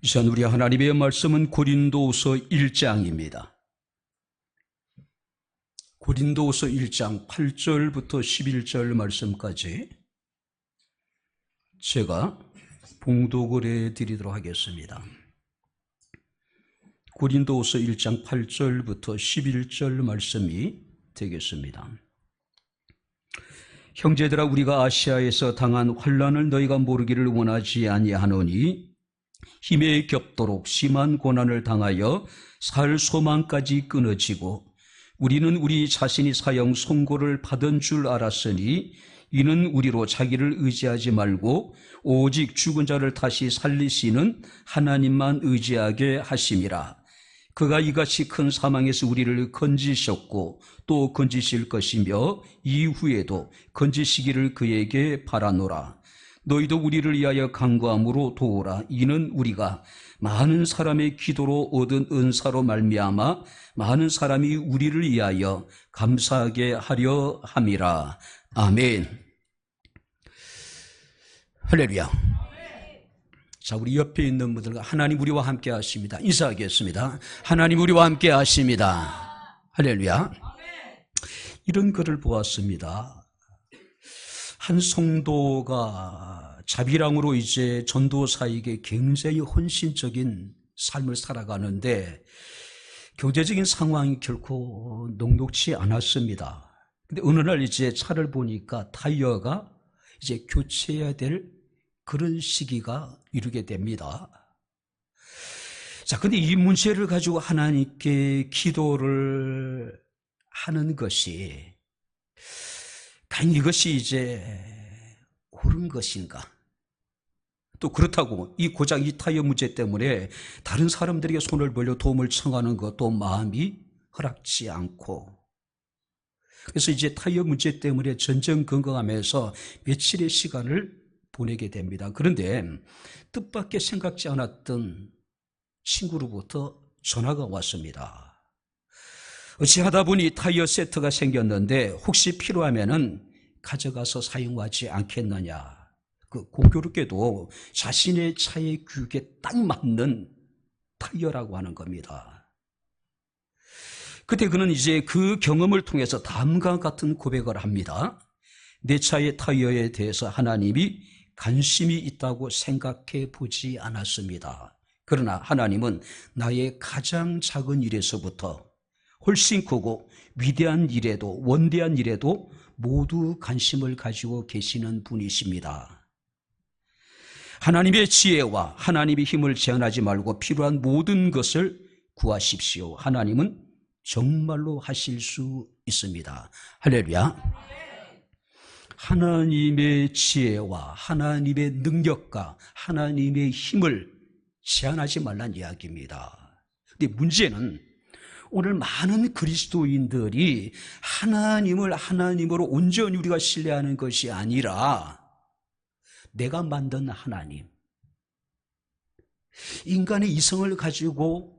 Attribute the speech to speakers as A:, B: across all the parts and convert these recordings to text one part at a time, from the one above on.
A: 이 시간 우리 하나님의 말씀은 고린도후서 1장입니다. 고린도후서 1장 8절부터 11절 말씀까지 제가 봉독을 해드리도록 하겠습니다. 고린도후서 1장 8절부터 11절 말씀이 되겠습니다. 형제들아, 우리가 아시아에서 당한 환난을 너희가 모르기를 원하지 아니하노니 힘에 겹도록 심한 고난을 당하여 살 소망까지 끊어지고 우리는 우리 자신이 사형 선고를 받은 줄 알았으니 이는 우리로 자기를 의지하지 말고 오직 죽은 자를 다시 살리시는 하나님만 의지하게 하심이라. 그가 이같이 큰 사망에서 우리를 건지셨고 또 건지실 것이며 이후에도 건지시기를 그에게 바라노라. 너희도 우리를 위하여 간구함으로 도우라. 이는 우리가 많은 사람의 기도로 얻은 은사로 말미암아 많은 사람이 우리를 위하여 감사하게 하려 함이라. 아멘. 할렐루야. 자, 우리 옆에 있는 분들과 하나님 우리와 함께 하십니다. 인사하겠습니다. 하나님 우리와 함께 하십니다. 할렐루야. 이런 글을 보았습니다. 한 성도가 자비랑으로 이제 전도사에게 굉장히 헌신적인 삶을 살아가는데 경제적인 상황이 결코 녹록지 않았습니다. 근데 어느 날 이제 차를 보니까 타이어가 이제 교체해야 될 그런 시기가 이르게 됩니다. 자, 근데 이 문제를 가지고 하나님께 기도를 하는 것이 과연 이것이 이제 옳은 것인가? 또 그렇다고 이 고작 이 타이어 문제 때문에 다른 사람들에게 손을 벌려 도움을 청하는 것도 마음이 허락지 않고, 그래서 이제 타이어 문제 때문에 전전긍긍하면서 며칠의 시간을 보내게 됩니다. 그런데 뜻밖의 생각지 않았던 친구로부터 전화가 왔습니다. 어찌하다 보니 타이어 세트가 생겼는데 혹시 필요하면은 가져가서 사용하지 않겠느냐. 그 공교롭게도 자신의 차의 규격에 딱 맞는 타이어라고 하는 겁니다. 그때 그는 이제 그 경험을 통해서 다음과 같은 고백을 합니다. 내 차의 타이어에 대해서 하나님이 관심이 있다고 생각해 보지 않았습니다. 그러나 하나님은 나의 가장 작은 일에서부터 훨씬 크고 위대한 일에도 원대한 일에도 모두 관심을 가지고 계시는 분이십니다. 하나님의 지혜와 하나님의 힘을 제한하지 말고 필요한 모든 것을 구하십시오. 하나님은 정말로 하실 수 있습니다. 할렐루야. 하나님의 지혜와 하나님의 능력과 하나님의 힘을 제한하지 말란 이야기입니다. 근데 문제는 오늘 많은 그리스도인들이 하나님을 하나님으로 온전히 우리가 신뢰하는 것이 아니라 내가 만든 하나님, 인간의 이성을 가지고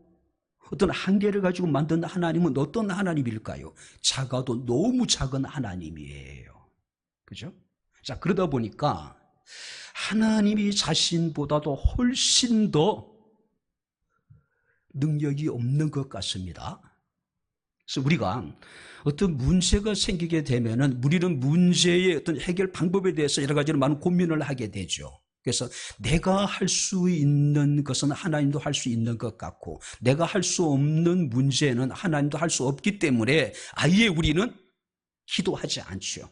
A: 어떤 한계를 가지고 만든 하나님은 어떤 하나님일까요? 작아도 너무 작은 하나님이에요. 그죠? 자, 그러다 보니까 하나님이 자신보다도 훨씬 더 능력이 없는 것 같습니다. 그래서 우리가 어떤 문제가 생기게 되면은 우리는 문제의 어떤 해결 방법에 대해서 여러 가지로 많은 고민을 하게 되죠. 그래서 내가 할 수 있는 것은 하나님도 할 수 있는 것 같고, 내가 할 수 없는 문제는 하나님도 할 수 없기 때문에 아예 우리는 기도하지 않죠.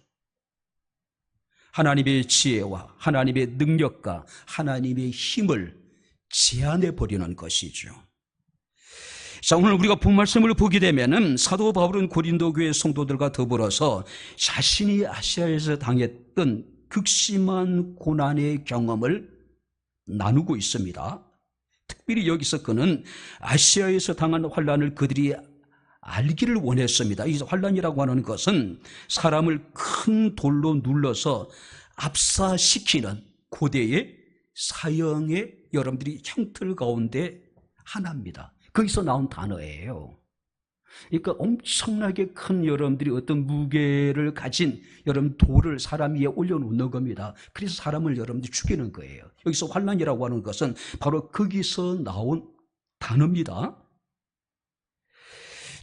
A: 하나님의 지혜와 하나님의 능력과 하나님의 힘을 제한해 버리는 것이죠. 자, 오늘 우리가 본 말씀을 보게 되면은 사도 바울은 고린도 교회 성도들과 더불어서 자신이 아시아에서 당했던 극심한 고난의 경험을 나누고 있습니다. 특별히 여기서 그는 아시아에서 당한 환난을 그들이 알기를 원했습니다. 이 환난이라고 하는 것은 사람을 큰 돌로 눌러서 압사시키는 고대의 사형의 여러분들이 형틀 가운데 하나입니다. 거기서 나온 단어예요. 그러니까 엄청나게 큰 여러분들이 어떤 무게를 가진 여러분 돌을 사람 위에 올려놓는 겁니다. 그래서 사람을 여러분들이 죽이는 거예요. 여기서 환난이라고 하는 것은 바로 거기서 나온 단어입니다.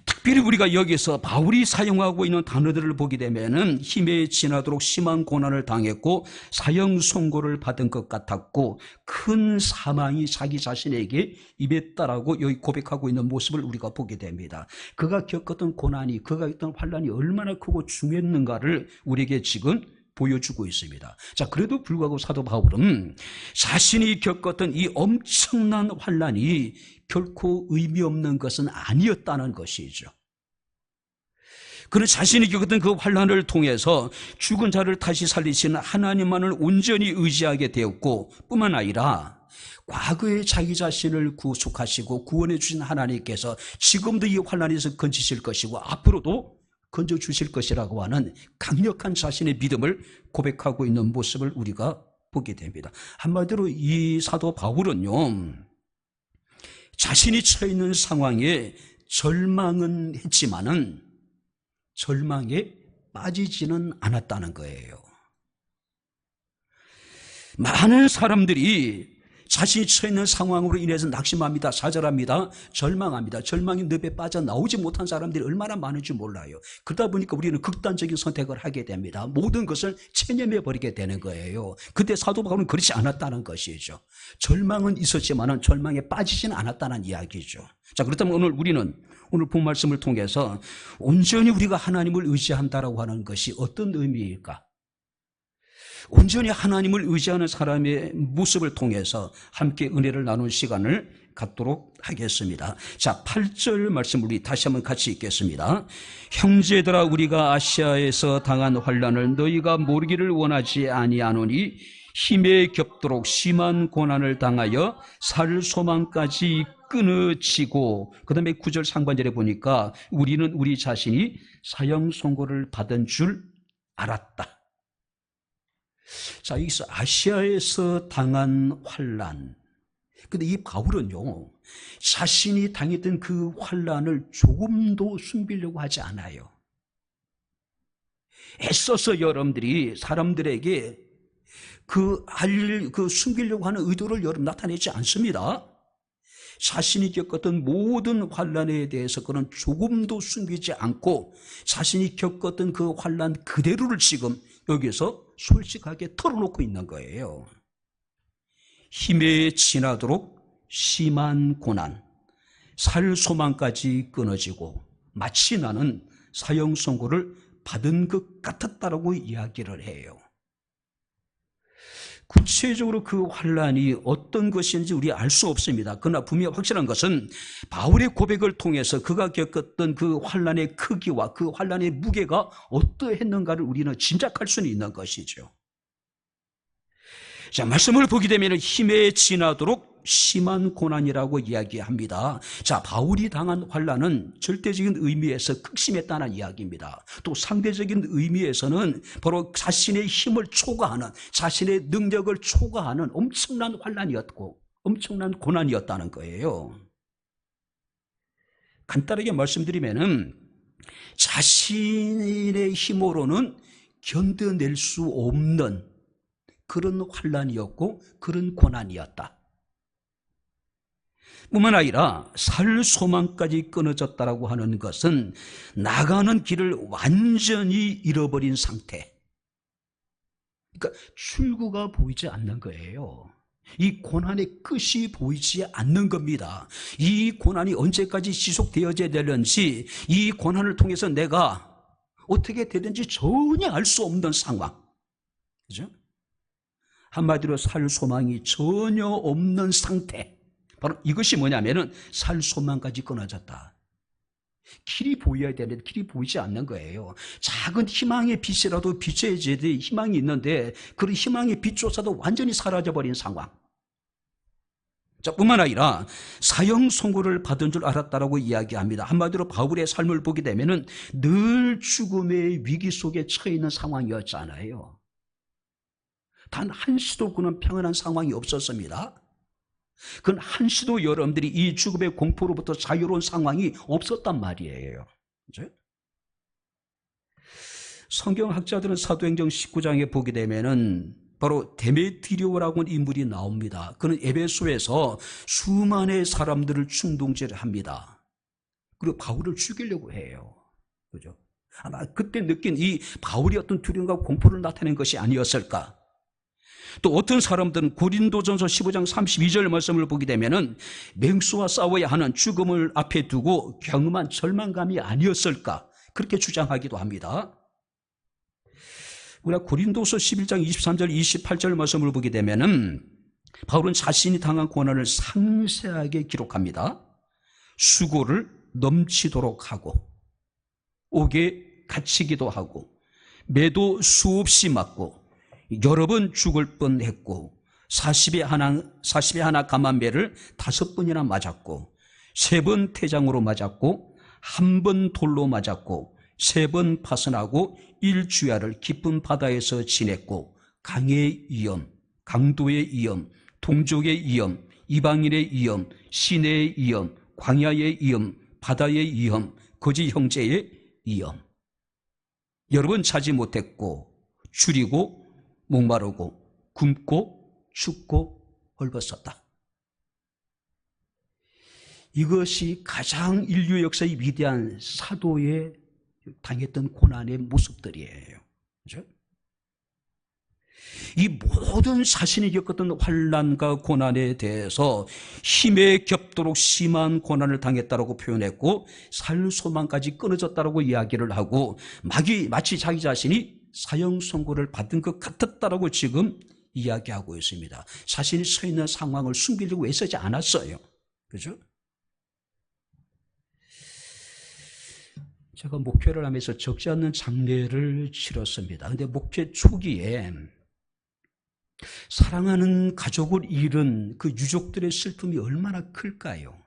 A: 특별히 우리가 여기서 바울이 사용하고 있는 단어들을 보게 되면은 힘에 지나도록 심한 고난을 당했고 사형 선고를 받은 것 같았고 큰 사망이 자기 자신에게 임했다라고 여기 고백하고 있는 모습을 우리가 보게 됩니다. 그가 겪었던 고난이, 그가 겪었던 환난이 얼마나 크고 중요했는가를 우리에게 지금 보여주고 있습니다. 자, 그래도 불구하고 사도 바울은 자신이 겪었던 이 엄청난 환난이 결코 의미 없는 것은 아니었다는 것이죠. 그는 자신이 겪었던 그 환난을 통해서 죽은 자를 다시 살리시는 하나님만을 온전히 의지하게 되었고 뿐만 아니라 과거에 자기 자신을 구속하시고 구원해 주신 하나님께서 지금도 이 환난에서 건지실 것이고 앞으로도 건져주실 것이라고 하는 강력한 자신의 믿음을 고백하고 있는 모습을 우리가 보게 됩니다. 한마디로 이 사도 바울은요, 자신이 처해 있는 상황에 절망은 했지만은 절망에 빠지지는 않았다는 거예요. 많은 사람들이 자신이 처해 있는 상황으로 인해서 낙심합니다. 좌절합니다. 절망합니다. 절망의 늪에 빠져나오지 못한 사람들이 얼마나 많은지 몰라요. 그러다 보니까 우리는 극단적인 선택을 하게 됩니다. 모든 것을 체념해버리게 되는 거예요. 그때 사도 바울은 그렇지 않았다는 것이죠. 절망은 있었지만 절망에 빠지지는 않았다는 이야기죠. 자, 그렇다면 오늘 본 말씀을 통해서 온전히 우리가 하나님을 의지한다라고 하는 것이 어떤 의미일까? 온전히 하나님을 의지하는 사람의 모습을 통해서 함께 은혜를 나눈 시간을 갖도록 하겠습니다. 자, 8절 말씀 우리 다시 한번 같이 읽겠습니다. 형제들아, 우리가 아시아에서 당한 환난을 너희가 모르기를 원하지 아니하노니 힘에 겹도록 심한 고난을 당하여 살 소망까지 끊어지고, 그 다음에 9절 상반절에 보니까 우리는 우리 자신이 사형 선고를 받은 줄 알았다. 자, 여기서 아시아에서 당한 환난. 근데 이 바울은요, 자신이 당했던 그 환난을 조금도 숨기려고 하지 않아요. 애써서 여러분들이 사람들에게 숨기려고 하는 의도를 여러분 나타내지 않습니다. 자신이 겪었던 모든 환난에 대해서 그는 조금도 숨기지 않고 자신이 겪었던 그 환난 그대로를 지금 여기서 솔직하게 털어놓고 있는 거예요. 힘에 지나도록 심한 고난, 살 소망까지 끊어지고 마치 나는 사형 선고를 받은 것 같았다라고 이야기를 해요. 구체적으로 그 환난이 어떤 것인지 우리 알 수 없습니다. 그러나 분명히 확실한 것은 바울의 고백을 통해서 그가 겪었던 그 환난의 크기와 그 환난의 무게가 어떠했는가를 우리는 짐작할 수는 있는 것이죠. 자, 말씀을 보게 되면 힘에 지나도록 심한 고난이라고 이야기합니다. 자, 바울이 당한 환난은 절대적인 의미에서 극심했다는 이야기입니다. 또 상대적인 의미에서는 바로 자신의 힘을 초과하는, 자신의 능력을 초과하는 엄청난 환난이었고 엄청난 고난이었다는 거예요. 간단하게 말씀드리면은 자신의 힘으로는 견뎌낼 수 없는 그런 환난이었고 그런 고난이었다. 뿐만 아니라 살 소망까지 끊어졌다라고 하는 것은 나가는 길을 완전히 잃어버린 상태. 그러니까 출구가 보이지 않는 거예요. 이 고난의 끝이 보이지 않는 겁니다. 이 고난이 언제까지 지속되어져야 되는지, 이 고난을 통해서 내가 어떻게 되든지 전혀 알 수 없는 상황. 그죠? 한마디로 살 소망이 전혀 없는 상태. 바로 이것이 뭐냐면은 살 소망까지 끊어졌다. 길이 보여야 되는데 길이 보이지 않는 거예요. 작은 희망의 빛이라도 비춰야지 희망이 있는데 그런 희망의 빛조차도 완전히 사라져버린 상황. 자, 뿐만 아니라 사형 선고를 받은 줄 알았다라고 이야기합니다. 한마디로 바울의 삶을 보게 되면은 늘 죽음의 위기 속에 처해 있는 상황이었잖아요. 단 한시도 그는 평안한 상황이 없었습니다. 그건 한시도 여러분들이 이 죽음의 공포로부터 자유로운 상황이 없었단 말이에요. 그죠? 성경학자들은 사도행전 19장에 보게 되면은 바로 데메트리오라고 하는 인물이 나옵니다. 그는 에베소에서 수만의 사람들을 충동질을 합니다. 그리고 바울을 죽이려고 해요. 그죠? 아마 그때 느낀 이 바울이 어떤 두려움과 공포를 나타낸 것이 아니었을까? 또 어떤 사람들은 고린도전서 15장 32절 말씀을 보게 되면은 맹수와 싸워야 하는 죽음을 앞에 두고 경험한 절망감이 아니었을까? 그렇게 주장하기도 합니다. 우리가 고린도서 11장 23절 28절 말씀을 보게 되면은 바울은 자신이 당한 고난을 상세하게 기록합니다. 수고를 넘치도록 하고 옥에 갇히기도 하고 매도 수없이 맞고 여러 번 죽을 뻔했고 40에 하나 감한 배를 5번이나 맞았고 3번 태장으로 맞았고 1번 돌로 맞았고 3번 파선하고 1주야를 깊은 바다에서 지냈고 강의 위험, 강도의 위험, 동족의 위험, 이방인의 위험, 시내의 위험, 광야의 위험, 바다의 위험, 거지 형제의 위험. 여러 번 자지 못했고 줄이고 목마르고 굶고 춥고 헐벗었다. 이것이 가장 인류 역사의 위대한 사도의 당했던 고난의 모습들이에요. 그렇죠? 이 모든 자신이 겪었던 환난과 고난에 대해서 힘에 겹도록 심한 고난을 당했다라고 표현했고 살 소망까지 끊어졌다라고 이야기를 하고 마치 자기 자신이 사형 선고를 받은 것 같았다라고 지금 이야기하고 있습니다. 자신이 서 있는 상황을 숨기려고 애쓰지 않았어요. 그죠? 제가 목회를 하면서 적지 않는 장례를 치렀습니다. 근데 목회 초기에 사랑하는 가족을 잃은 그 유족들의 슬픔이 얼마나 클까요?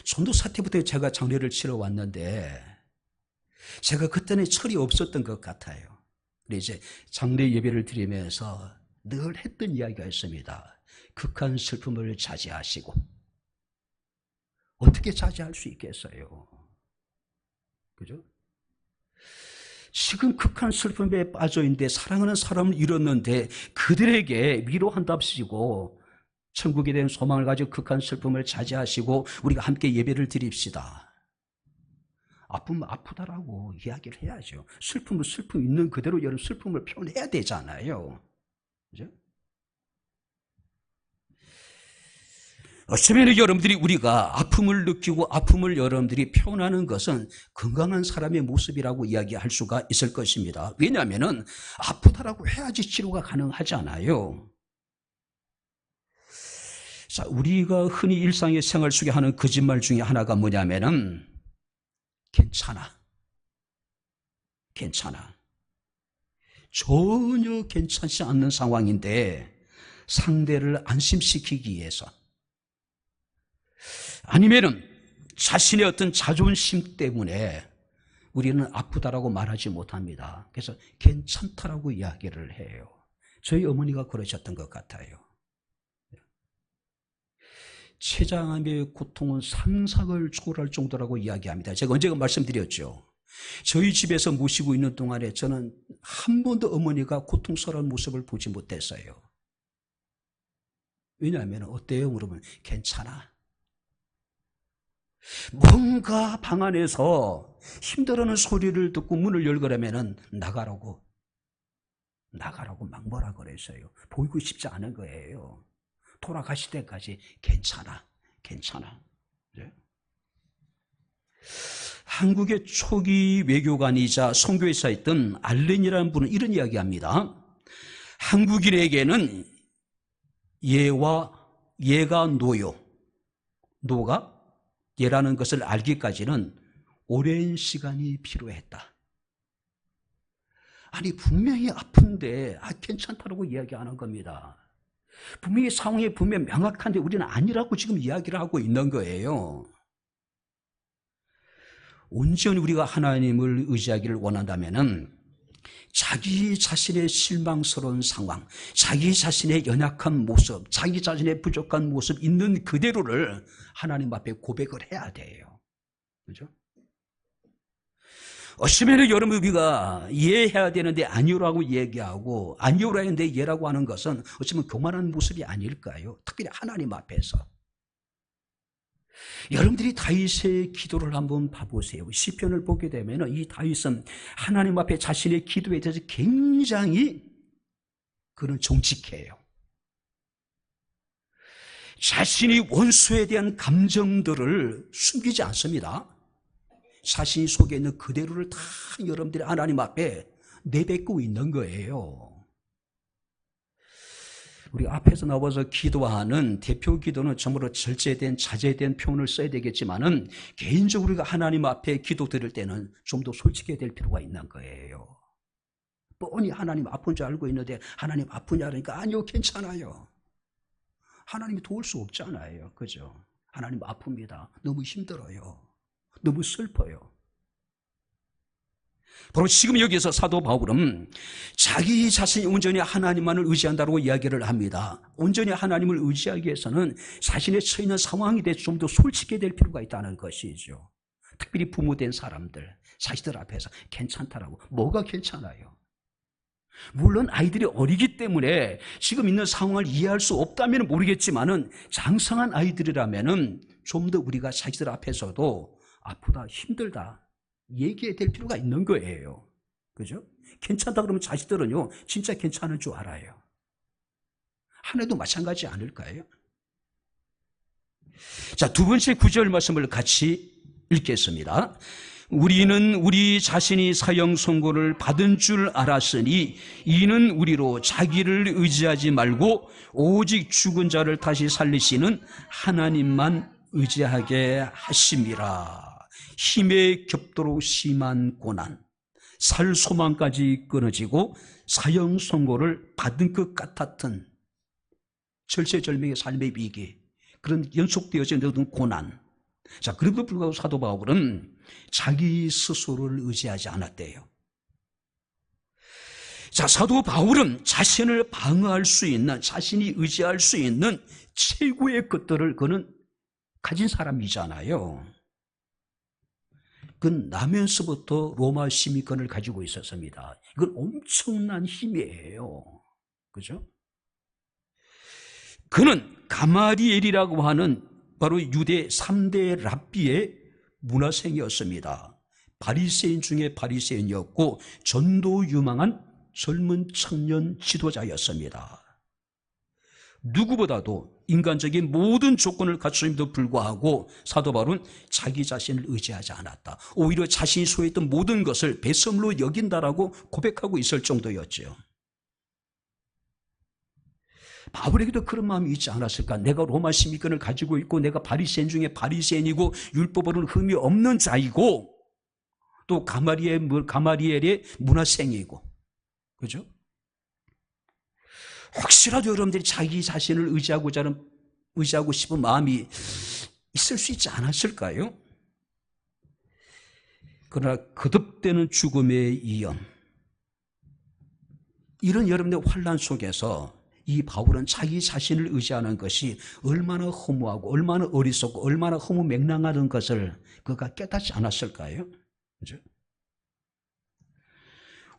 A: 전도 사태부터 제가 장례를 치러 왔는데 제가 그때는 철이 없었던 것 같아요. 근데 이제 장례 예배를 드리면서 늘 했던 이야기가 있습니다. 극한 슬픔을 자제하시고. 어떻게 자제할 수 있겠어요? 그죠? 지금 극한 슬픔에 빠져 있는데 사랑하는 사람을 잃었는데 그들에게 위로한답시고 천국에 대한 소망을 가지고 극한 슬픔을 자제하시고 우리가 함께 예배를 드립시다. 아프면 아프다라고 이야기를 해야죠. 슬픔은 슬픔 있는 그대로 여러분 슬픔을 표현해야 되잖아요. 그죠? 어쩌면 여러분들이 우리가 아픔을 느끼고 아픔을 여러분들이 표현하는 것은 건강한 사람의 모습이라고 이야기할 수가 있을 것입니다. 왜냐하면 아프다라고 해야지 치료가 가능하잖아요. 자, 우리가 흔히 일상의 생활 속에 하는 거짓말 중에 하나가 뭐냐면은 괜찮아. 전혀 괜찮지 않는 상황인데 상대를 안심시키기 위해서 아니면은 자신의 어떤 자존심 때문에 우리는 아프다라고 말하지 못합니다. 그래서 괜찮다라고 이야기를 해요. 저희 어머니가 그러셨던 것 같아요. 췌장암의 고통은 상상을 초월할 정도라고 이야기합니다. 제가 언제가 말씀드렸죠. 저희 집에서 모시고 있는 동안에 저는 한 번도 어머니가 고통스러운 모습을 보지 못했어요. 왜냐하면 어때요? 물으면 괜찮아. 뭔가 방 안에서 힘들어하는 소리를 듣고 문을 열거라면 나가라고 막 뭐라 그랬어요. 보이고 싶지 않은 거예요. 돌아가실 때까지 괜찮아. 네? 한국의 초기 외교관이자 선교회사였던 알렌이라는 분은 이런 이야기합니다. 한국인에게는 예가 노가 예라는 것을 알기까지는 오랜 시간이 필요했다. 아니 분명히 아픈데 괜찮다라고 이야기하는 겁니다. 분명히 상황이 분명 명확한데 우리는 아니라고 지금 이야기를 하고 있는 거예요. 온전히 우리가 하나님을 의지하기를 원한다면은 자기 자신의 실망스러운 상황, 자기 자신의 연약한 모습, 자기 자신의 부족한 모습 있는 그대로를 하나님 앞에 고백을 해야 돼요. 그죠? 어쩌면 여러분 우리가 이해해야 되는데 아니오라고 얘기하고 아니오라 했는데 예라고 하는 것은 어쩌면 교만한 모습이 아닐까요? 특별히 하나님 앞에서. 여러분들이 다윗의 기도를 한번 봐보세요. 시편을 보게 되면 이 다윗은 하나님 앞에 자신의 기도에 대해서 굉장히 그는 정직해요. 자신이 원수에 대한 감정들을 숨기지 않습니다. 자신 속에 있는 그대로를 다 여러분들이 하나님 앞에 내뱉고 있는 거예요. 우리 앞에서 나와서 기도하는 대표 기도는 정말로 절제된 자제된 표현을 써야 되겠지만은 개인적으로 우리가 하나님 앞에 기도 드릴 때는 좀 더 솔직해야 될 필요가 있는 거예요. 뻔히 하나님 아픈 줄 알고 있는데 하나님 아프냐 그러니까 아니요 괜찮아요. 하나님이 도울 수 없잖아요. 그죠? 하나님 아픕니다. 너무 힘들어요. 너무 슬퍼요. 바로 지금 여기서 사도 바울은 자기 자신이 온전히 하나님만을 의지한다고 이야기를 합니다. 온전히 하나님을 의지하기 위해서는 자신의 처해 있는 상황에 대해서 좀 더 솔직해야 될 필요가 있다는 것이죠. 특별히 부모된 사람들, 자식들 앞에서 괜찮다라고. 뭐가 괜찮아요? 물론 아이들이 어리기 때문에 지금 있는 상황을 이해할 수 없다면 모르겠지만은 장성한 아이들이라면은 좀 더 우리가 자식들 앞에서도 아프다, 힘들다 얘기해야 될 필요가 있는 거예요. 그죠? 괜찮다 그러면 자식들은요, 진짜 괜찮은 줄 알아요. 하나도 마찬가지 아닐까요? 자, 두 번째 구절 말씀을 같이 읽겠습니다. 우리는 우리 자신이 사형 선고를 받은 줄 알았으니 이는 우리로 자기를 의지하지 말고 오직 죽은 자를 다시 살리시는 하나님만 의지하게 하심이라. 힘에 겹도록 심한 고난, 살 소망까지 끊어지고 사형 선고를 받은 것 같았던 절체절명의 삶의 위기, 그런 연속되어져 있는 고난. 자, 그럼에도 불구하고 사도 바울은 자기 스스로를 의지하지 않았대요. 자, 사도 바울은 자신을 방어할 수 있는, 자신이 의지할 수 있는 최고의 것들을 그는 가진 사람이잖아요. 그건 나면서부터 로마 시민권을 가지고 있었습니다. 이건 엄청난 힘이에요. 그죠? 그는 가마리엘이라고 하는 바로 유대 3대 랍비의 문화생이었습니다. 바리새인 중에 바리새인이었고 전도 유망한 젊은 청년 지도자였습니다. 누구보다도 인간적인 모든 조건을 갖추임에도 불구하고 사도 바울은 자기 자신을 의지하지 않았다. 오히려 자신이 소유했던 모든 것을 배설물로 여긴다라고 고백하고 있을 정도였죠. 바울에게도 그런 마음이 있지 않았을까? 내가 로마 시민권을 가지고 있고 내가 바리새인 중에 바리새인이고 율법으로는 흠이 없는 자이고 또 가마리엘의 문화생이고, 그죠? 혹시라도 여러분들이 자기 자신을 의지하고 싶은 마음이 있을 수 있지 않았을까요? 그러나 거듭되는 죽음의 이연, 이런 여러분들의 환난 속에서 이 바울은 자기 자신을 의지하는 것이 얼마나 허무하고 얼마나 어리석고 얼마나 허무맹랑하던 것을 그가 깨닫지 않았을까요? 그죠?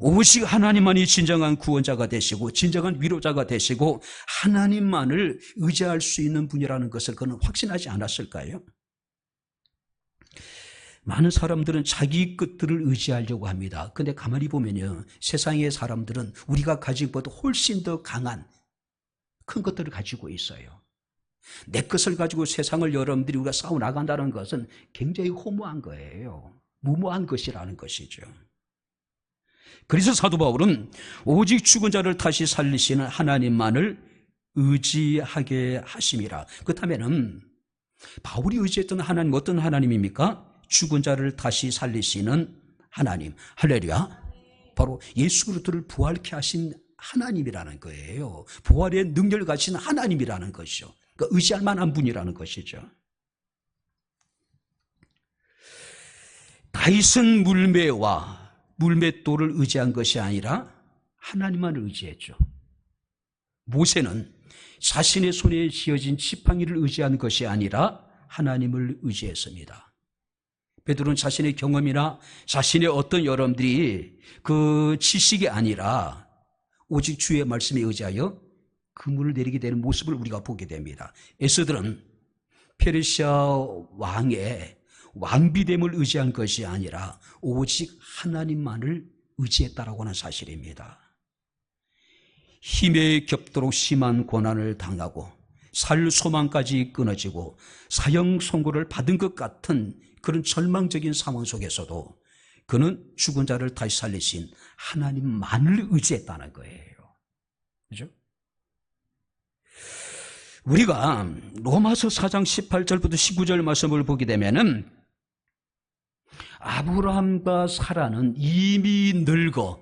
A: 오직 하나님만이 진정한 구원자가 되시고 진정한 위로자가 되시고 하나님만을 의지할 수 있는 분이라는 것을 그는 확신하지 않았을까요? 많은 사람들은 자기 것들을 의지하려고 합니다. 그런데 가만히 보면요, 세상의 사람들은 우리가 가진 것보다 훨씬 더 강한 큰 것들을 가지고 있어요. 내 것을 가지고 세상을 여러분들이 우리가 싸워나간다는 것은 굉장히 허무한 거예요. 무모한 것이라는 것이죠. 그래서 사도 바울은 오직 죽은 자를 다시 살리시는 하나님만을 의지하게 하심이라. 그렇다면 바울이 의지했던 하나님 어떤 하나님입니까? 죽은 자를 다시 살리시는 하나님. 할렐루야. 바로 예수 그리스도를 부활케 하신 하나님이라는 거예요. 부활의 능력을 가진 하나님이라는 것이죠. 그러니까 의지할 만한 분이라는 것이죠. 다윗은 물매와 물맷돌을 의지한 것이 아니라 하나님만 의지했죠. 모세는 자신의 손에 쥐어진 지팡이를 의지한 것이 아니라 하나님을 의지했습니다. 베드로는 자신의 경험이나 자신의 어떤 여러분들이 그 지식이 아니라 오직 주의 말씀에 의지하여 그물을 내리게 되는 모습을 우리가 보게 됩니다. 에스더는 페르시아 왕의 왕비됨을 의지한 것이 아니라 오직 하나님만을 의지했다라고 하는 사실입니다. 힘에 겹도록 심한 고난을 당하고 살 소망까지 끊어지고 사형 선고를 받은 것 같은 그런 절망적인 상황 속에서도 그는 죽은 자를 다시 살리신 하나님만을 의지했다는 거예요. 그죠? 우리가 로마서 4장 18절부터 19절 말씀을 보게 되면은 아브라함과 사라는 이미 늙어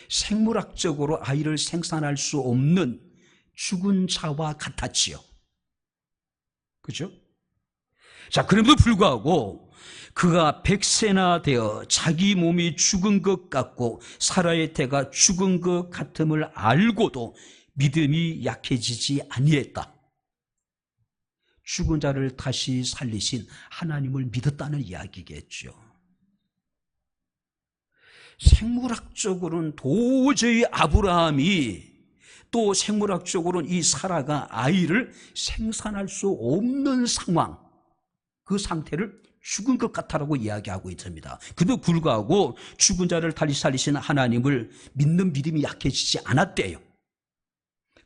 A: 생물학적으로 아이를 생산할 수 없는 죽은 자와 같았지요. 그죠? 자, 그럼에도 불구하고 그가 100세나 되어 자기 몸이 죽은 것 같고 사라의 태가 죽은 것 같음을 알고도 믿음이 약해지지 아니했다. 죽은 자를 다시 살리신 하나님을 믿었다는 이야기겠죠. 생물학적으로는 도저히 아브라함이 또 생물학적으로는 이 사라가 아이를 생산할 수 없는 상황, 그 상태를 죽은 것 같다라고 이야기하고 있습니다. 그래도 불구하고 죽은 자를 다시 살리시는 하나님을 믿는 믿음이 약해지지 않았대요.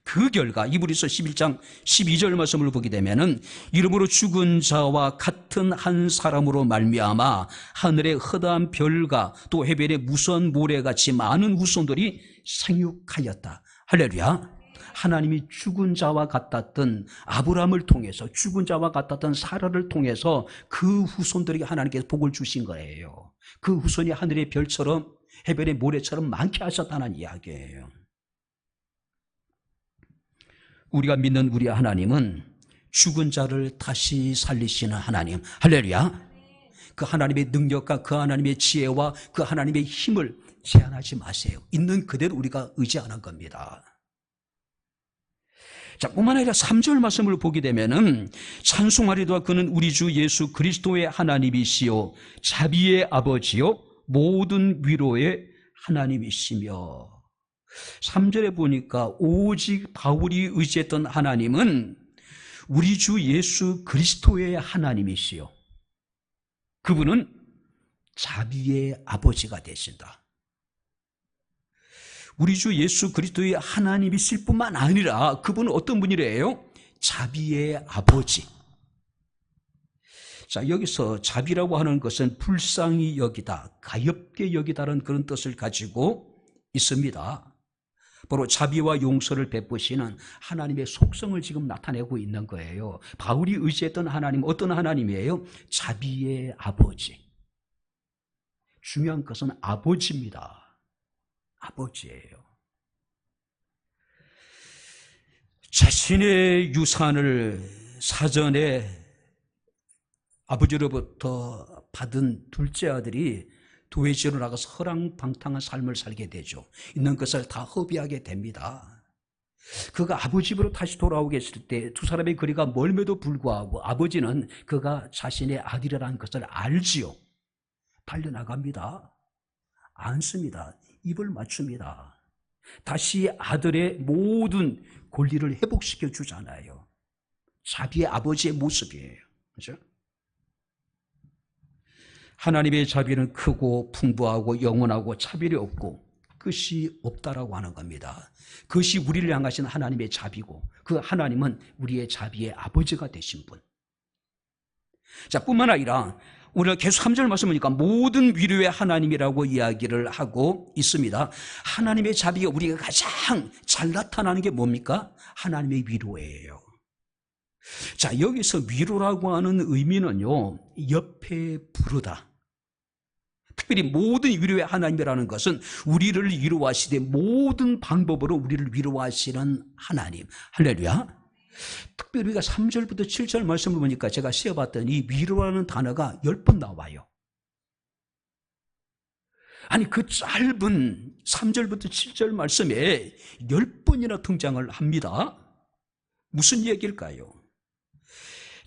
A: 그 결과 이브리서 11장 12절 말씀을 보게 되면은 이러므로 죽은 자와 같은 한 사람으로 말미암아 하늘의 허다한 별과 또 해변의 무서운 모래같이 많은 후손들이 생육하였다. 할렐루야. 하나님이 죽은 자와 같았던 아브라함을 통해서 죽은 자와 같았던 사라를 통해서 그 후손들에게 하나님께서 복을 주신 거예요. 그 후손이 하늘의 별처럼 해변의 모래처럼 많게 하셨다는 이야기예요. 우리가 믿는 우리 하나님은 죽은 자를 다시 살리시는 하나님. 할렐루야. 그 하나님의 능력과 그 하나님의 지혜와 그 하나님의 힘을 제한하지 마세요. 있는 그대로 우리가 의지하는 겁니다. 자, 뿐만 아니라 3절 말씀을 보게 되면은 찬송하리도다 그는 우리 주 예수 그리스도의 하나님이시요 자비의 아버지요 모든 위로의 하나님이시며. 3절에 보니까 오직 바울이 의지했던 하나님은 우리 주 예수 그리스도의 하나님이시요 그분은 자비의 아버지가 되신다. 우리 주 예수 그리스도의 하나님이실 뿐만 아니라 그분은 어떤 분이래요? 자비의 아버지. 자, 여기서 자비라고 하는 것은 불쌍히 여기다, 가엾게 여기다라는 그런 뜻을 가지고 있습니다. 바로 자비와 용서를 베푸시는 하나님의 속성을 지금 나타내고 있는 거예요. 바울이 의지했던 하나님, 어떤 하나님이에요? 자비의 아버지. 중요한 것은 아버지입니다. 아버지예요. 자신의 유산을 사전에 아버지로부터 받은 둘째 아들이 도회지로 나가서 허랑방탕한 삶을 살게 되죠. 있는 것을 다 허비하게 됩니다. 그가 아버지 집으로 다시 돌아오게 했을 때 두 사람의 거리가 멀음에도 불구하고 아버지는 그가 자신의 아들이라는 것을 알지요. 달려나갑니다. 안습니다. 입을 맞춥니다. 다시 아들의 모든 권리를 회복시켜 주잖아요. 자비의 아버지의 모습이에요. 그렇죠? 하나님의 자비는 크고 풍부하고 영원하고 차별이 없고 끝이 없다라고 하는 겁니다. 그것이 우리를 향하신 하나님의 자비고 그 하나님은 우리의 자비의 아버지가 되신 분. 자, 뿐만 아니라 우리가 계속 3절 말씀하니까 모든 위로의 하나님이라고 이야기를 하고 있습니다. 하나님의 자비가 우리가 가장 잘 나타나는 게 뭡니까? 하나님의 위로예요. 자, 여기서 위로라고 하는 의미는요, 옆에 부르다. 특별히 모든 위로의 하나님이라는 것은 우리를 위로하시되 모든 방법으로 우리를 위로하시는 하나님. 할렐루야. 특별히 우리가 3절부터 7절 말씀을 보니까 제가 세어봤더니 위로라는 단어가 10번 나와요. 아니 그 짧은 3절부터 7절 말씀에 10번이나 등장을 합니다. 무슨 얘기일까요?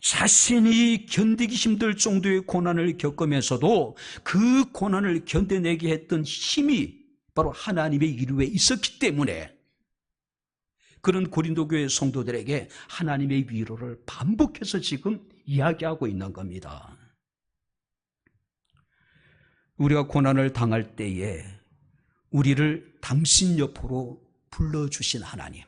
A: 자신이 견디기 힘들 정도의 고난을 겪으면서도 그 고난을 견뎌내게 했던 힘이 바로 하나님의 위로에 있었기 때문에 그런 고린도 교회 성도들에게 하나님의 위로를 반복해서 지금 이야기하고 있는 겁니다. 우리가 고난을 당할 때에 우리를 당신 옆으로 불러주신 하나님,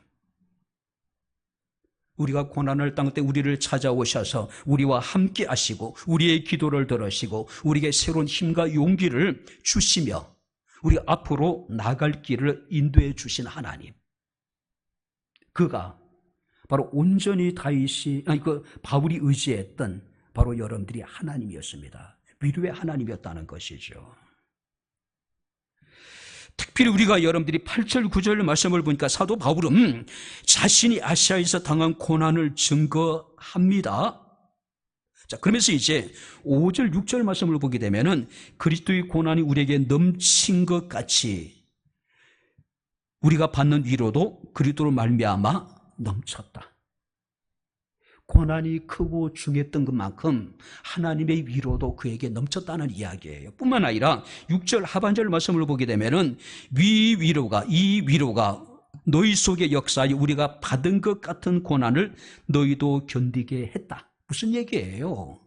A: 우리가 고난을 당할 때 우리를 찾아오셔서 우리와 함께 하시고 우리의 기도를 들으시고 우리에게 새로운 힘과 용기를 주시며 우리 앞으로 나갈 길을 인도해 주신 하나님, 그가 바로 온전히 바울이 의지했던 바로 여러분들이 하나님이었습니다. 위로의 하나님이었다는 것이죠. 특별히 우리가 여러분들이 8절 9절 말씀을 보니까 사도 바울은 자신이 아시아에서 당한 고난을 증거합니다. 자, 그러면서 이제 5절 6절 말씀을 보게 되면은 그리스도의 고난이 우리에게 넘친 것 같이 우리가 받는 위로도 그리스도로 말미암아 넘쳤다. 고난이 크고 중했던 것만큼 하나님의 위로도 그에게 넘쳤다는 이야기예요. 뿐만 아니라 6절 하반절 말씀을 보게 되면은 이 위로가 너희 속의 역사에 우리가 받은 것 같은 고난을 너희도 견디게 했다. 무슨 얘기예요?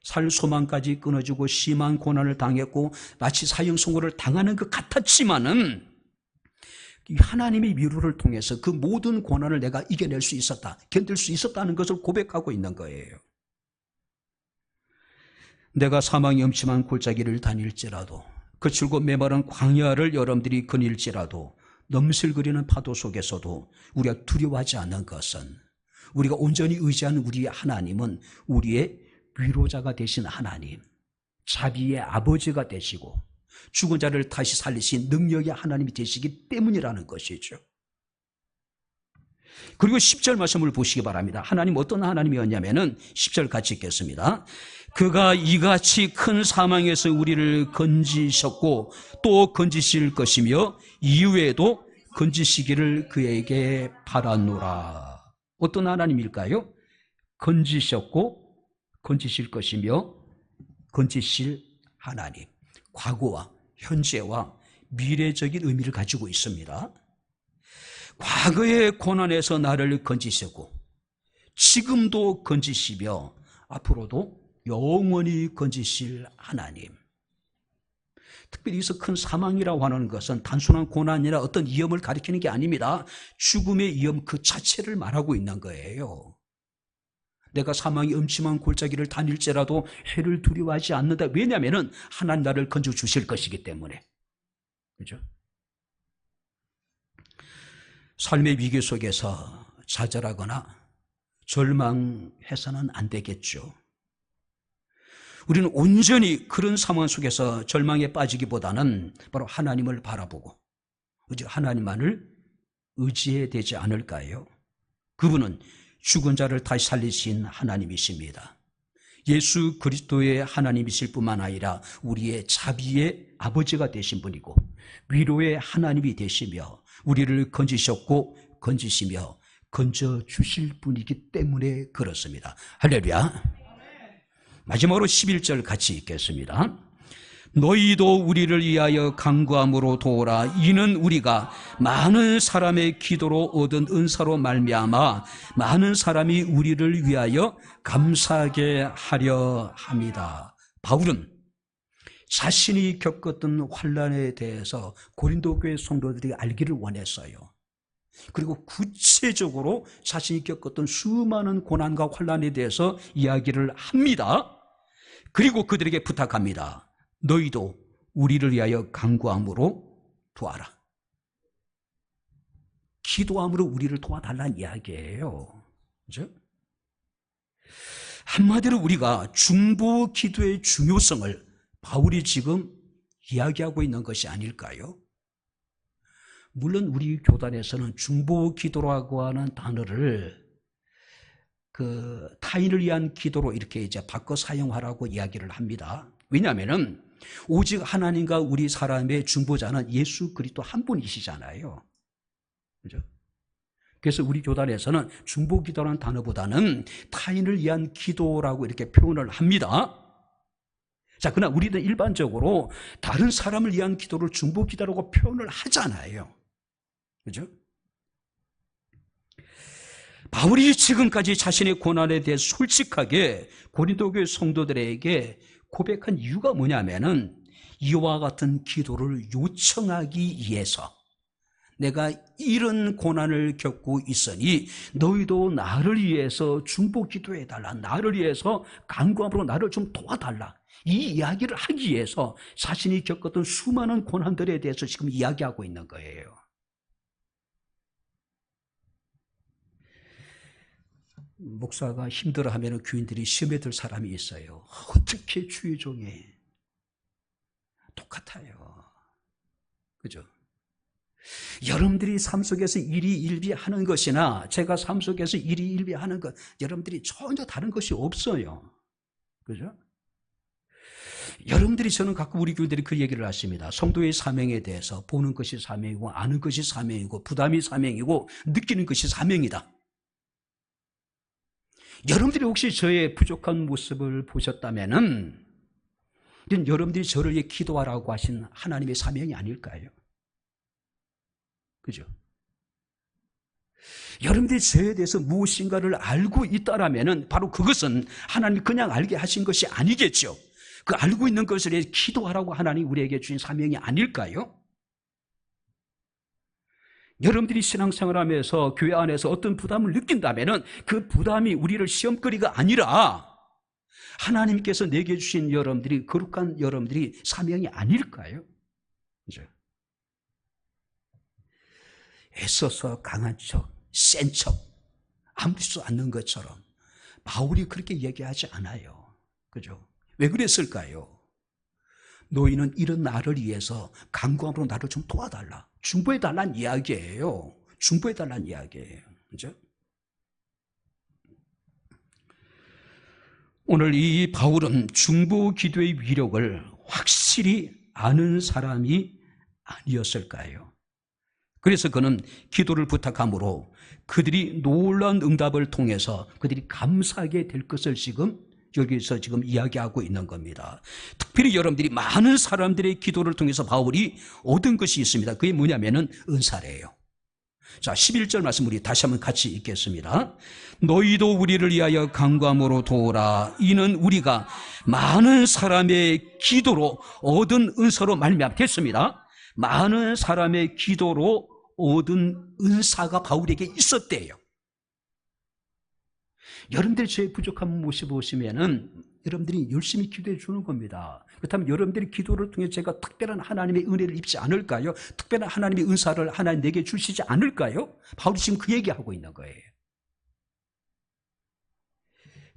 A: 살 소망까지 끊어지고 심한 고난을 당했고 마치 사형 선고를 당하는 것 같았지만은 하나님의 위로를 통해서 그 모든 고난을 내가 이겨낼 수 있었다, 견딜 수 있었다는 것을 고백하고 있는 거예요. 내가 사망의 음침한 골짜기를 다닐지라도 거칠고 메마른 광야를 여러분들이 거닐지라도 넘실거리는 파도 속에서도 우리가 두려워하지 않는 것은 우리가 온전히 의지하는 우리의 하나님은 우리의 위로자가 되신 하나님, 자비의 아버지가 되시고 죽은 자를 다시 살리신 능력의 하나님이 되시기 때문이라는 것이죠. 그리고 10절 말씀을 보시기 바랍니다. 하나님 어떤 하나님이었냐면은 10절 같이 읽겠습니다. 그가 이같이 큰 사망에서 우리를 건지셨고 또 건지실 것이며 이후에도 건지시기를 그에게 바라노라. 어떤 하나님일까요? 건지셨고 건지실 것이며 건지실 하나님. 과거와 현재와 미래적인 의미를 가지고 있습니다. 과거의 고난에서 나를 건지시고 지금도 건지시며 앞으로도 영원히 건지실 하나님. 특별히 여기서 큰 사망이라고 하는 것은 단순한 고난이나 어떤 위험을 가리키는 게 아닙니다. 죽음의 위험 그 자체를 말하고 있는 거예요. 내가 사망이 음침한 골짜기를 다닐지라도 해를 두려워하지 않는다. 왜냐하면 하나님 나를 건져주실 것이기 때문에. 그죠? 삶의 위기 속에서 좌절하거나 절망해서는 안 되겠죠. 우리는 온전히 그런 상황 속에서 절망에 빠지기보다는 바로 하나님을 바라보고 하나님만을 의지해야 되지 않을까요? 그분은 죽은 자를 다시 살리신 하나님이십니다. 예수 그리스도의 하나님이실 뿐만 아니라 우리의 자비의 아버지가 되신 분이고 위로의 하나님이 되시며 우리를 건지셨고 건지시며 건져주실 분이기 때문에 그렇습니다. 할렐루야. 마지막으로 11절 같이 읽겠습니다. 너희도 우리를 위하여 간구함으로 도우라. 이는 우리가 많은 사람의 기도로 얻은 은사로 말미암아 많은 사람이 우리를 위하여 감사하게 하려 함이다. 바울은 자신이 겪었던 환난에 대해서 고린도 교회 성도들이 알기를 원했어요. 그리고 구체적으로 자신이 겪었던 수많은 고난과 환난에 대해서 이야기를 합니다. 그리고 그들에게 부탁합니다. 너희도 우리를 위하여 간구함으로 도와라. 기도함으로 우리를 도와달라는 이야기예요. 그죠? 한마디로 우리가 중보 기도의 중요성을 바울이 지금 이야기하고 있는 것이 아닐까요? 물론 우리 교단에서는 중보 기도라고 하는 단어를 타인을 위한 기도로 이렇게 이제 바꿔 사용하라고 이야기를 합니다. 왜냐하면은 오직 하나님과 우리 사람의 중보자는 예수 그리스도 한 분이시잖아요. 그죠? 그래서 우리 교단에서는 중보기도라는 단어보다는 타인을 위한 기도라고 이렇게 표현을 합니다. 자, 그러나 우리는 일반적으로 다른 사람을 위한 기도를 중보기도라고 표현을 하잖아요. 그죠? 바울이 지금까지 자신의 고난에 대해 솔직하게 고린도 교회 성도들에게 고백한 이유가 뭐냐면은 이와 같은 기도를 요청하기 위해서 내가 이런 고난을 겪고 있으니 너희도 나를 위해서 중보 기도해달라. 나를 위해서 간구함으로 나를 좀 도와달라. 이 이야기를 하기 위해서 자신이 겪었던 수많은 고난들에 대해서 지금 이야기하고 있는 거예요. 목사가 힘들어하면 교인들이 시험에 들 사람이 있어요. 어떻게 주의 종이 똑같아요. 그죠? 여러분들이 삶 속에서 일희일비하는 것이나 제가 삶 속에서 일희일비하는 것, 여러분들이 전혀 다른 것이 없어요. 그죠? 여러분들이, 저는 가끔 우리 교인들이 그 얘기를 하십니다. 성도의 사명에 대해서 보는 것이 사명이고 아는 것이 사명이고 부담이 사명이고 느끼는 것이 사명이다. 여러분들이 혹시 저의 부족한 모습을 보셨다면은 여러분들이 저를 위해 기도하라고 하신 하나님의 사명이 아닐까요? 그죠? 여러분들이 저에 대해서 무엇인가를 알고 있다라면은 바로 그것은 하나님이 그냥 알게 하신 것이 아니겠죠. 그 알고 있는 것을 위해 기도하라고 하나님이 우리에게 주신 사명이 아닐까요? 여러분들이 신앙생활 하면서 교회 안에서 어떤 부담을 느낀다면은 그 부담이 우리를 시험거리가 아니라 하나님께서 내게 주신 여러분들이, 거룩한 여러분들이 사명이 아닐까요? 그죠? 애써서 강한 척, 센 척, 아무렇지도 않는 것처럼 바울이 그렇게 얘기하지 않아요. 그죠? 왜 그랬을까요? 너희는 이런 나를 위해서 간구함으로 나를 좀 도와달라. 중보해달라는 이야기예요. 중보해달라는 이야기예요. 그죠? 오늘 이 바울은 중보 기도의 위력을 확실히 아는 사람이 아니었을까요? 그래서 그는 기도를 부탁함으로 그들이 놀라운 응답을 통해서 그들이 감사하게 될 것을 지금 여기서 지금 이야기하고 있는 겁니다. 특별히 여러분들이 많은 사람들의 기도를 통해서 바울이 얻은 것이 있습니다. 그게 뭐냐면은 은사래요. 자, 11절 말씀 우리 다시 한번 같이 읽겠습니다. 너희도 우리를 위하여 간구함으로 도우라. 이는 우리가 많은 사람의 기도로 얻은 은사로 말미암겠습니다. 많은 사람의 기도로 얻은 은사가 바울에게 있었대요. 여러분들이 저의 부족한 모습 보시면은 여러분들이 열심히 기도해 주는 겁니다. 그렇다면 여러분들이 기도를 통해 제가 특별한 하나님의 은혜를 입지 않을까요? 특별한 하나님의 은사를 하나님 내게 주시지 않을까요? 바울이 지금 그 얘기하고 있는 거예요.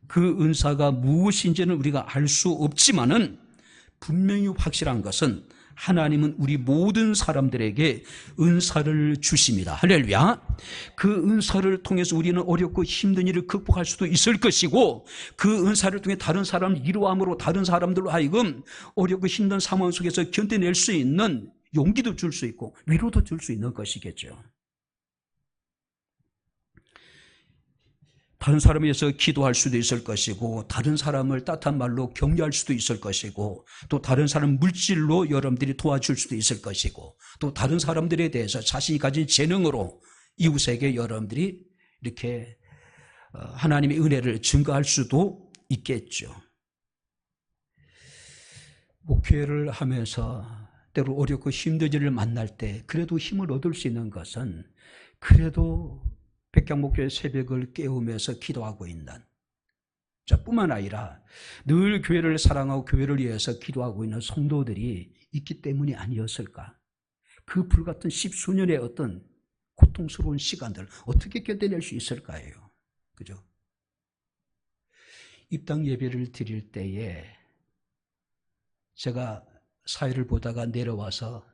A: 그 은사가 무엇인지는 우리가 알 수 없지만은 분명히 확실한 것은 하나님은 우리 모든 사람들에게 은사를 주십니다. 할렐루야. 그 은사를 통해서 우리는 어렵고 힘든 일을 극복할 수도 있을 것이고 그 은사를 통해 다른 사람을 위로함으로 다른 사람들로 하여금 어렵고 힘든 상황 속에서 견뎌낼 수 있는 용기도 줄 수 있고 위로도 줄 수 있는 것이겠죠. 다른 사람을 위해서 기도할 수도 있을 것이고 다른 사람을 따뜻한 말로 격려할 수도 있을 것이고 또 다른 사람 물질로 여러분들이 도와줄 수도 있을 것이고 또 다른 사람들에 대해서 자신이 가진 재능으로 이웃에게 여러분들이 이렇게 하나님의 은혜를 증거할 수도 있겠죠. 목회를 하면서 때로 어렵고 힘든 일을 만날 때 그래도 힘을 얻을 수 있는 것은 그래도 백향목교회 새벽을 깨우면서 기도하고 있는 자 뿐만 아니라 늘 교회를 사랑하고 교회를 위해서 기도하고 있는 성도들이 있기 때문이 아니었을까? 그 불같은 십수년의 어떤 고통스러운 시간들 어떻게 견뎌낼 수 있을까요? 그죠? 입당 예배를 드릴 때에 제가 사회를 보다가 내려와서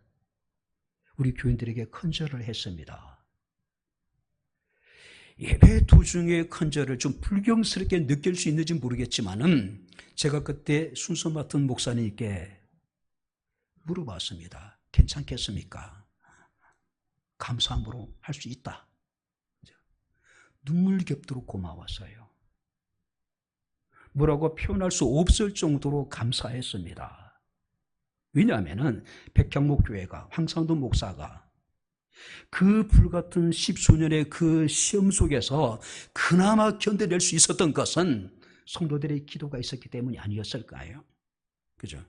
A: 우리 교인들에게 큰절을 했습니다. 예배 도중에 큰절을 좀 불경스럽게 느낄 수 있는지 모르겠지만은 제가 그때 순서 맡은 목사님께 물어봤습니다. 괜찮겠습니까? 감사함으로 할 수 있다. 눈물 겹도록 고마웠어요. 뭐라고 표현할 수 없을 정도로 감사했습니다. 왜냐하면 백향목교회가, 황상도 목사가 그 불같은 10수년의 그 시험 속에서 그나마 견뎌낼 수 있었던 것은 성도들의 기도가 있었기 때문이 아니었을까요? 그죠?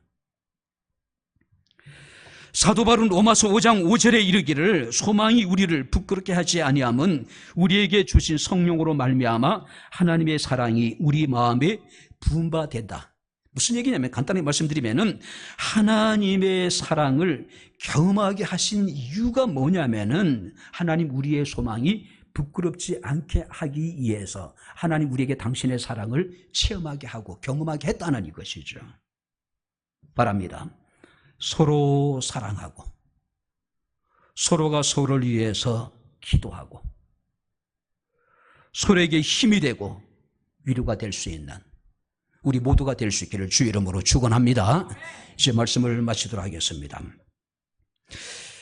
A: 사도 바울은 로마서 5장 5절에 이르기를 소망이 우리를 부끄럽게 하지 아니함은 우리에게 주신 성령으로 말미암아 하나님의 사랑이 우리 마음에 부은 바 된다. 무슨 얘기냐면 간단히 말씀드리면은 하나님의 사랑을 경험하게 하신 이유가 뭐냐면은 하나님 우리의 소망이 부끄럽지 않게 하기 위해서 하나님 우리에게 당신의 사랑을 체험하게 하고 경험하게 했다는 이것이죠. 바랍니다. 서로 사랑하고 서로가 서로를 위해서 기도하고 서로에게 힘이 되고 위로가 될 수 있는 우리 모두가 될 수 있기를 주의 이름으로 축원합니다. 이제 말씀을 마치도록 하겠습니다.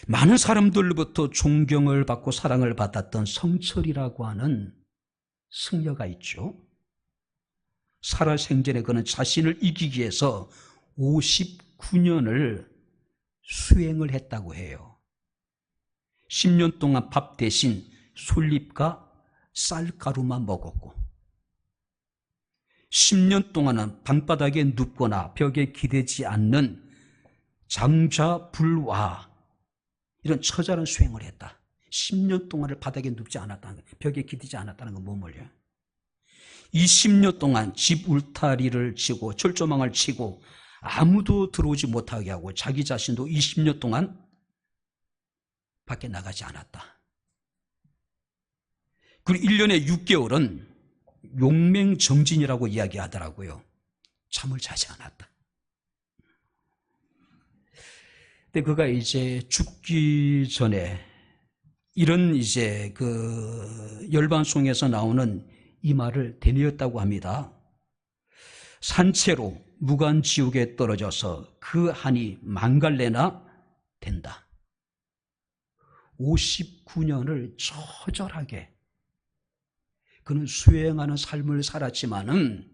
A: 많은 사람들로부터 존경을 받고 사랑을 받았던 성철이라고 하는 승려가 있죠. 살아생전에 그는 자신을 이기기 위해서 59년을 수행을 했다고 해요. 10년 동안 밥 대신 솔잎과 쌀가루만 먹었고 10년 동안은 방바닥에 눕거나 벽에 기대지 않는 장자불화 이런 처절한 수행을 했다. 10년 동안을 바닥에 눕지 않았다는 것, 벽에 기대지 않았다는 건 뭐뭐요? 이 10년 동안 집 울타리를 치고 철조망을 치고 아무도 들어오지 못하게 하고 자기 자신도 20년 동안 밖에 나가지 않았다. 그리고 1년에 6개월은 용맹정진이라고 이야기하더라고요. 잠을 자지 않았다. 근데 그가 이제 죽기 전에 이런 이제 그 열반송에서 나오는 이 말을 되뇌었다고 합니다. 산채로 무간지옥에 떨어져서 그 한이 만갈래나 된다. 59년을 처절하게 그는 수행하는 삶을 살았지만은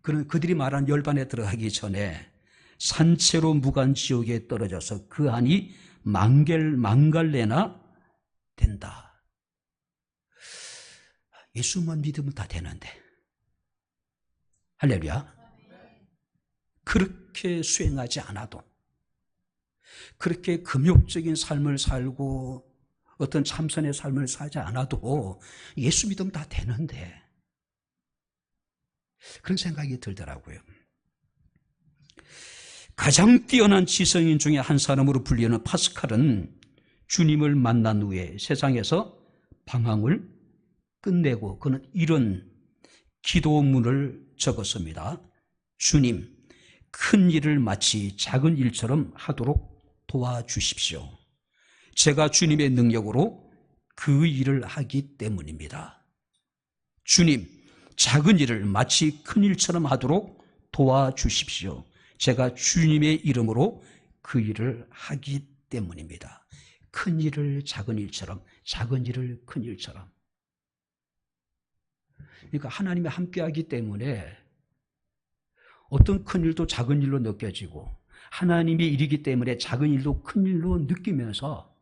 A: 그는 그들이 말한 열반에 들어가기 전에 산채로 무간지옥에 떨어져서 그 한이 만갈래나 된다. 예수만 믿으면 다 되는데. 할렐루야. 그렇게 수행하지 않아도 그렇게 금욕적인 삶을 살고 어떤 참선의 삶을 살지 않아도 예수 믿으면 다 되는데 그런 생각이 들더라고요. 가장 뛰어난 지성인 중에 한 사람으로 불리는 파스칼은 주님을 만난 후에 세상에서 방황을 끝내고 그는 이런 기도문을 적었습니다. 주님, 큰 일을 마치 작은 일처럼 하도록 도와주십시오. 제가 주님의 능력으로 그 일을 하기 때문입니다. 주님, 작은 일을 마치 큰 일처럼 하도록 도와주십시오. 제가 주님의 이름으로 그 일을 하기 때문입니다. 큰 일을 작은 일처럼, 작은 일을 큰 일처럼. 그러니까 하나님이 함께하기 때문에 어떤 큰 일도 작은 일로 느껴지고 하나님의 일이기 때문에 작은 일도 큰 일로 느끼면서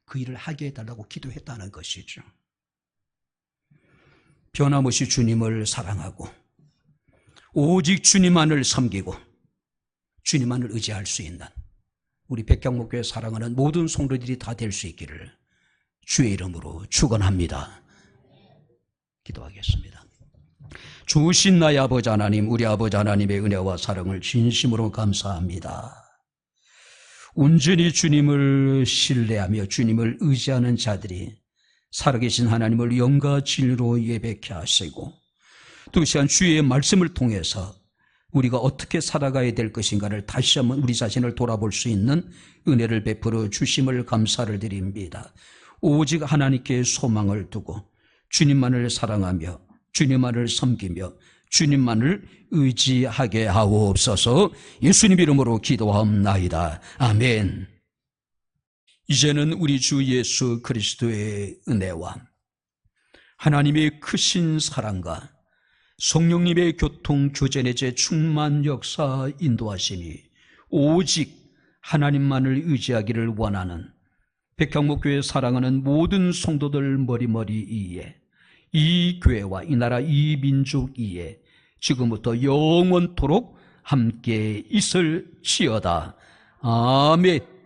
A: 그 일을 하게 해달라고 기도했다는 것이죠. 변함없이 주님을 사랑하고 오직 주님만을 섬기고 주님만을 의지할 수 있는 우리 백향목교회 사랑하는 모든 성도들이 다 될 수 있기를 주의 이름으로 축원합니다. 기도하겠습니다. 주신 나의 아버지 하나님, 우리 아버지 하나님의 은혜와 사랑을 진심으로 감사합니다. 온전히 주님을 신뢰하며 주님을 의지하는 자들이 살아계신 하나님을 영과 진리로 예배케 하시고 또 이 시간 주의 말씀을 통해서 우리가 어떻게 살아가야 될 것인가를 다시 한번 우리 자신을 돌아볼 수 있는 은혜를 베풀어 주심을 감사를 드립니다. 오직 하나님께 소망을 두고 주님만을 사랑하며 주님만을 섬기며 주님만을 의지하게 하옵소서. 예수님 이름으로 기도하옵나이다. 아멘. 이제는 우리 주 예수 그리스도의 은혜와 하나님의 크신 사랑과 성령님의 교통 교제의 제 충만 역사 인도하심이 오직 하나님만을 의지하기를 원하는 백향목교회 사랑하는 모든 성도들 머리머리 위에, 이 교회와 이 나라 이 민족 위에 지금부터 영원토록 함께 있을지어다. 아멘.